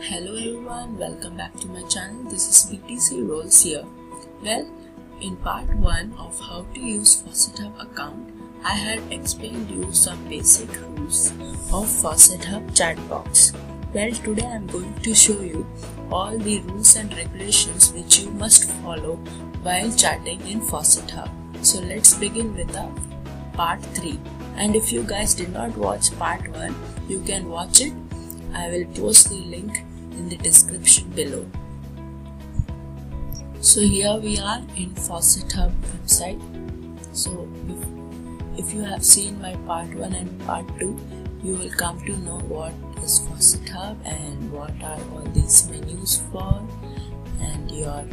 Hello everyone, welcome back to my channel. This is BTC Rolls here. Well, in part 1 of how to use Faucethub account, I had explained you some basic rules of Faucethub chat box. Well, today I am going to show you all the rules and regulations which you must follow while chatting in Faucethub. So let's begin with the part 3. And if you guys did not watch part 1, you can watch it. I will post the link in the description below. So here we are in Faucethub website. So if you have seen my part 1 and part 2, you will come to know what is Faucethub and what are all these menus for, and your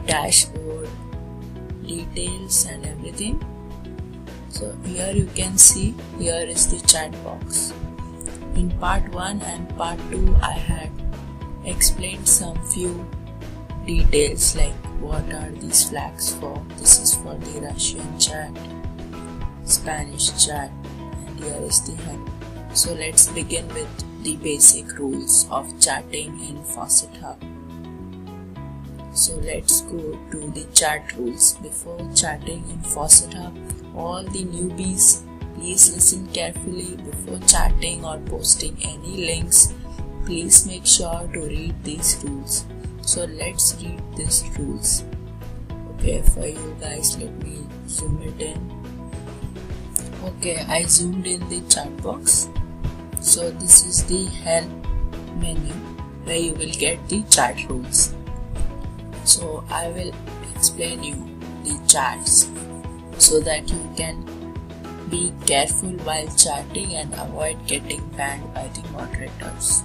dashboard details and everything. So here you can see, here is the chat box. In part 1 and part 2, I had explained some few details like what are these flags for. This is for the Russian chat, Spanish chat, and here is the head. So let's begin with the basic rules of chatting in Faucethub. So let's go to the chat rules. Before chatting in Faucethub, all the newbies, please listen carefully before chatting or posting any links. Please make sure to read these rules. So let's read these rules. Okay, for you guys, let me zoom it in. Okay, I zoomed in the chat box. So this is the help menu where you will get the chat rules. So I will explain you the chats so that you can be careful while chatting and avoid getting banned by the moderators.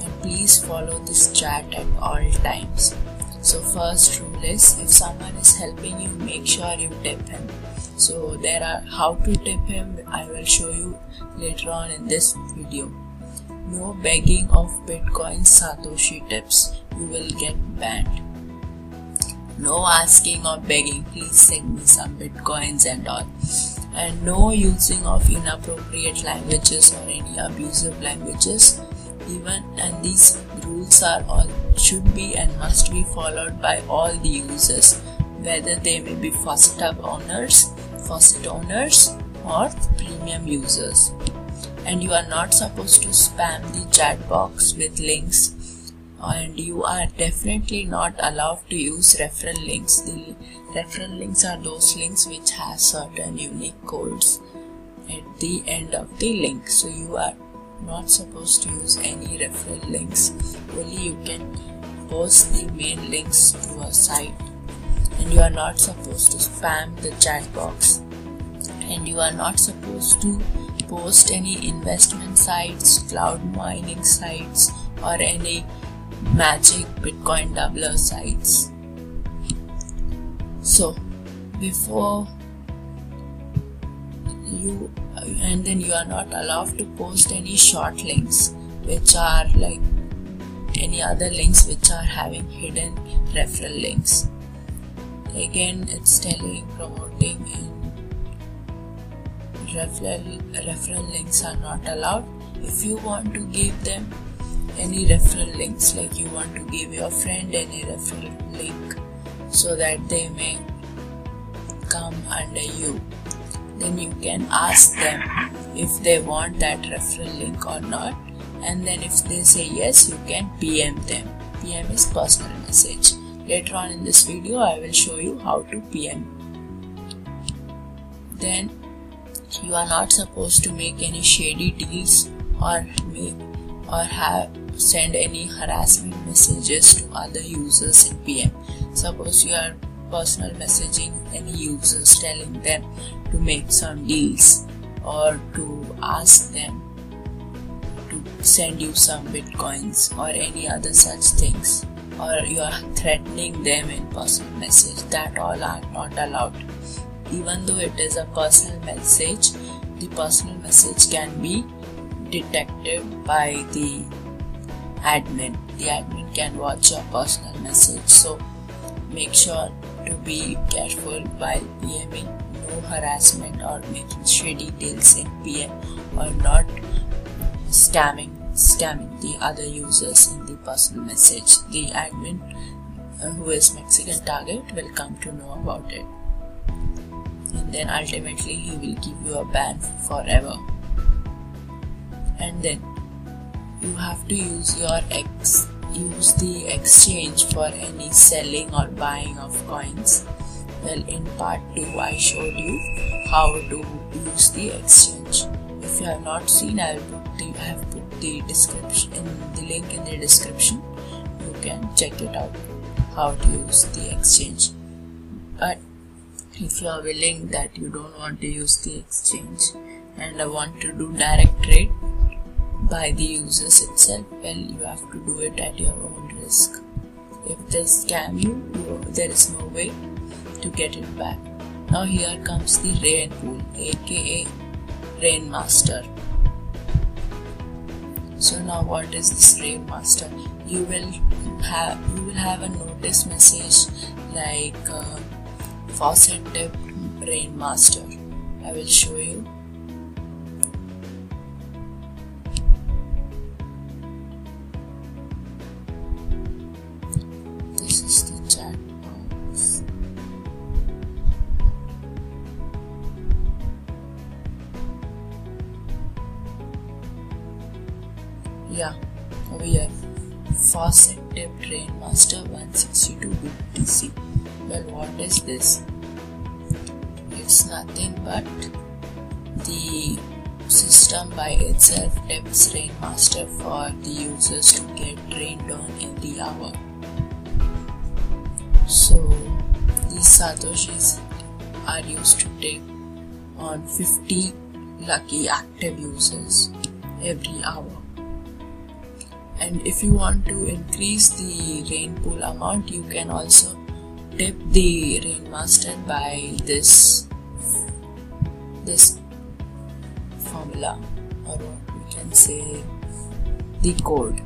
And please follow this chat at all times. So first rule is, if someone is helping you, make sure you tip him. So there are how to tip him, I will show you later on in this video. No begging of Bitcoin Satoshi tips, you will get banned. No asking or begging, please send me some Bitcoins and all. And no using of inappropriate languages or any abusive languages. And these rules are all should be and must be followed by all the users, whether they may be faucet owners or premium users. And you are not supposed to spam the chat box with links, and you are definitely not allowed to use referral links. The referral links are those links which have certain unique codes at the end of the link. So you are not supposed to use any referral links. Only you can post the main links to a site. And you are not supposed to spam the chat box. And you are not supposed to post any investment sites, cloud mining sites, or any magic Bitcoin doubler sites. So before you are not allowed to post any short links which are like any other links which are having hidden referral links. Again, it's telling promoting and referral links are not allowed. If you want to give them any referral links, like you want to give your friend any referral link so that they may come under you, then you can ask them if they want that referral link or not, and then if they say yes, you can PM them. PM is personal message. Later on in this video, I will show you how to PM. Then you are not supposed to make any shady deals or send any harassment messages to other users in PM. Suppose you are personal messaging any users, telling them to make some deals or to ask them to send you some Bitcoins or any other such things, or you are threatening them in personal message, that all are not allowed. Even though it is a personal message, the personal message can be detected by the admin. The admin can watch your personal message. So make sure to be careful while PMing. No harassment or making shady deals in PM, or not scamming scamming the other users in the personal message. The admin who is Mexican target will come to know about it, and then ultimately he will give you a ban forever. And then you have to use the exchange for any selling or buying of coins. Well, in part 2 I showed you how to use the exchange. If you have not seen, I have put the link in the description. You can check it out, how to use the exchange. But if you are willing that you don't want to use the exchange and want to do direct trade by the users itself, well, you have to do it at your own risk. If they scam you, there is no way to get it back. Now here comes the rain pool, aka Rain Master. So now what is this Rain Master? You will have a notice message like Faucethub Rain Master. I will show you. This is the chat box. Yeah, over here, Faucethub Rain Master 162 BTC. Well, what is this? It's nothing but the system by itself tips Rain Master for the users to get rained on every hour. So these satoshis are used to tip on 50 lucky active users every hour. And if you want to increase the rain pool amount, you can also tip the Rain Master by this formula, or what we can say, the code.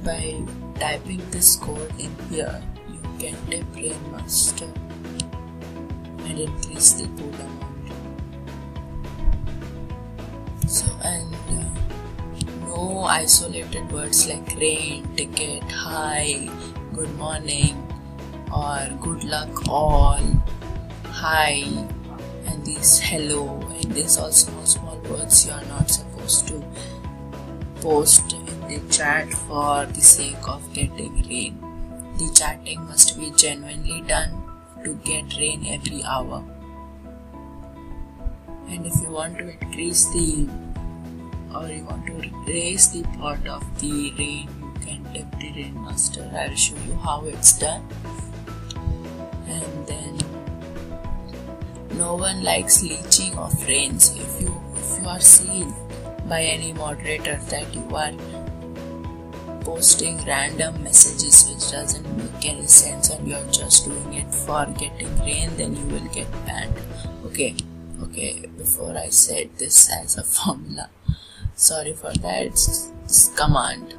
By typing this code in here, you can tip Rain Master and increase the pool amount. So, and no isolated words like rain, ticket, hi, good morning, or good luck all, hi, and these hello, and these all small words you are not supposed to post in the chat for the sake of getting rain. The chatting must be genuinely done to get rain every hour. And if you want to increase you want to raise the pot of the rain, you can tip the Rain Master. I'll show you how it's done. And then no one likes leeching of rains. If you are seen by any moderator that you are posting random messages which doesn't make any sense and you're just doing it for getting rain, then you will get banned. Okay, before I said this as a formula, sorry for that, it's command.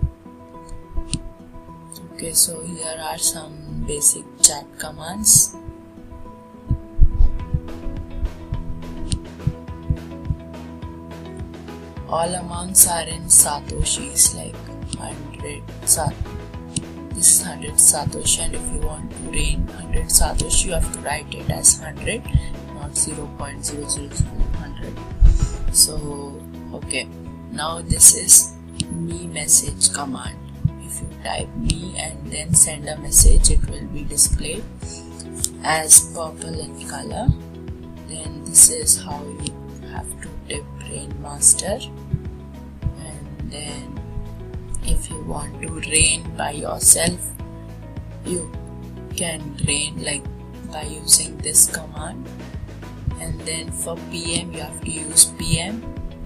Okay, so here are some basic chat commands. All amounts are in satoshis, like 100 this is 100 satoshi, and if you want to rain 100 satoshi, you have to write it as 100, not 0.000 So okay, now this is me message command. If you type me and then send a message, it will be displayed as purple in color. Then this is how you have to tip Rain Master. And then if you want to rain by yourself, you can rain like by using this command. And then for PM, you have to use PM,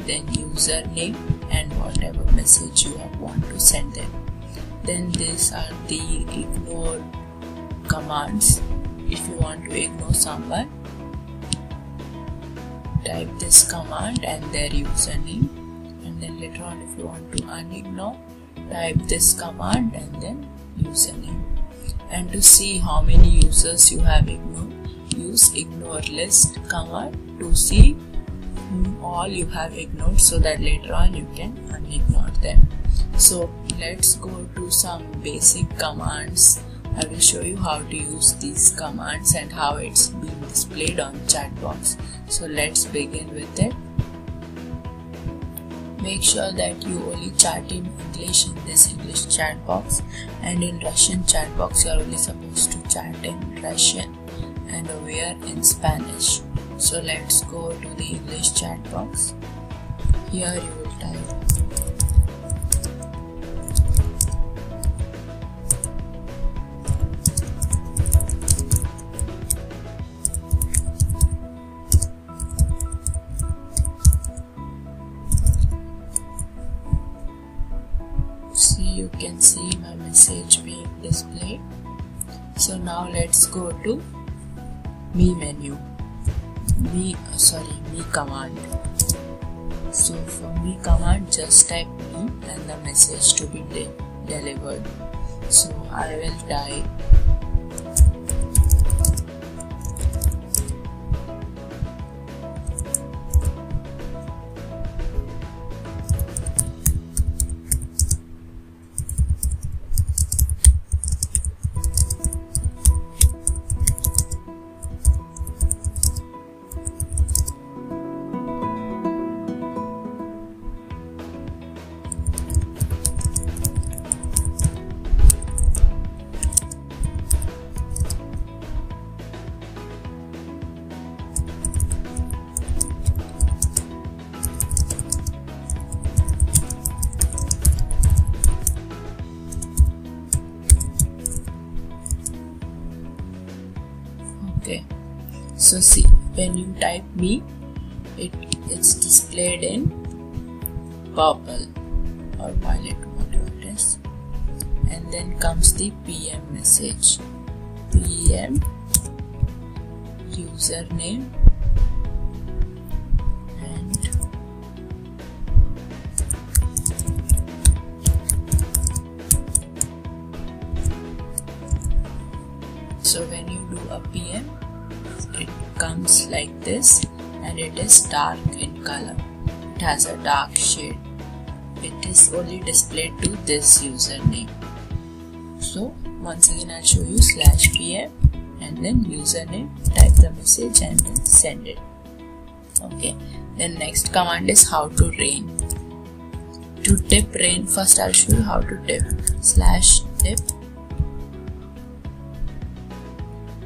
then username and whatever message you want to send them. Then these are the ignore commands. If you want to ignore someone, type this command and their username, and then later on if you want to unignore, type this command and then username. And to see how many users you have ignored, use ignore list command to see all you have ignored, so that later on you can unignore them. So let's go to some basic commands. I will show you how to use these commands and how it's being displayed on chat box. So let's begin with it. Make sure that you only chat in English in this English chat box, and in Russian chat box you are only supposed to chat in Russian and over here in Spanish. So let's go to the English chat box. Here you will type you can see my message being displayed. So now let's go to me menu, me command. So for me command, just type me and the message to be delivered. So I will type okay. So see, when you type me, it's displayed in purple or violet, whatever it is, and then comes the PM message. PM username and so when you do a PM, it comes like this and it is dark in color. It has a dark shade. It is only displayed to this username. So once again I'll show you /PM and then username, type the message and then send it. Okay, then next command is how to rain. To tip rain, first I'll show you how to tip. /tip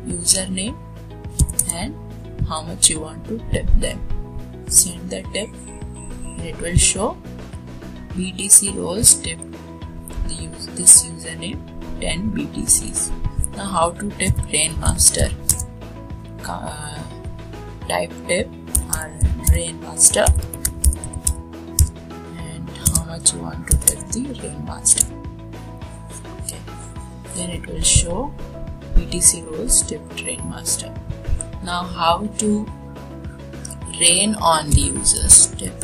username and how much you want to tip them. Send the tip and it will show BTC rolls tip this username 10 BTCs. Now how to tip Rainmaster. Type tip and Rainmaster and how much you want to tip the Rainmaster. Okay, then it will show BTC rolls tipped Rainmaster. Now how to rain on the users. Tip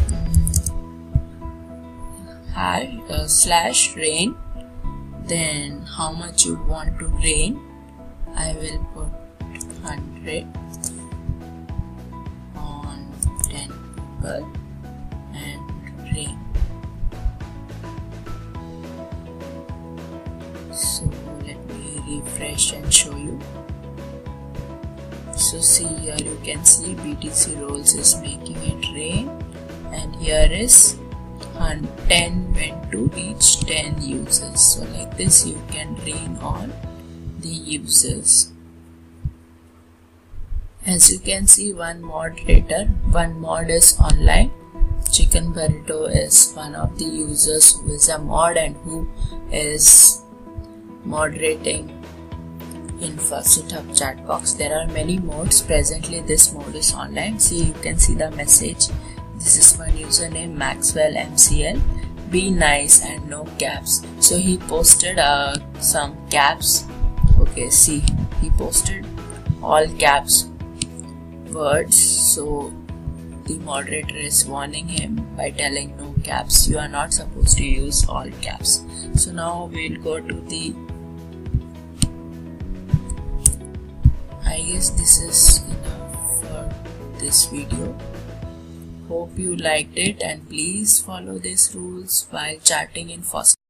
/rain, then how much you want to rain. I will put 100 on 10 people and rain. So let me refresh and show you. So see, here you can see BTC rolls is making it rain, and here is 10 went to each 10 users. So like this you can rain on the users. As you can see, one mod is online. Chicken Burrito is one of the users who is a mod and who is moderating in Faucethub chat box. There are many modes. Presently this mode is online. See, you can see the message. This is one username, Maxwell MCL. Be nice and no caps. So he posted some caps. Okay, see, he posted all caps words. So the moderator is warning him by telling no caps. You are not supposed to use all caps. So now we'll go to the, I guess this is enough for this video. Hope you liked it, and please follow these rules while chatting in Faucethub.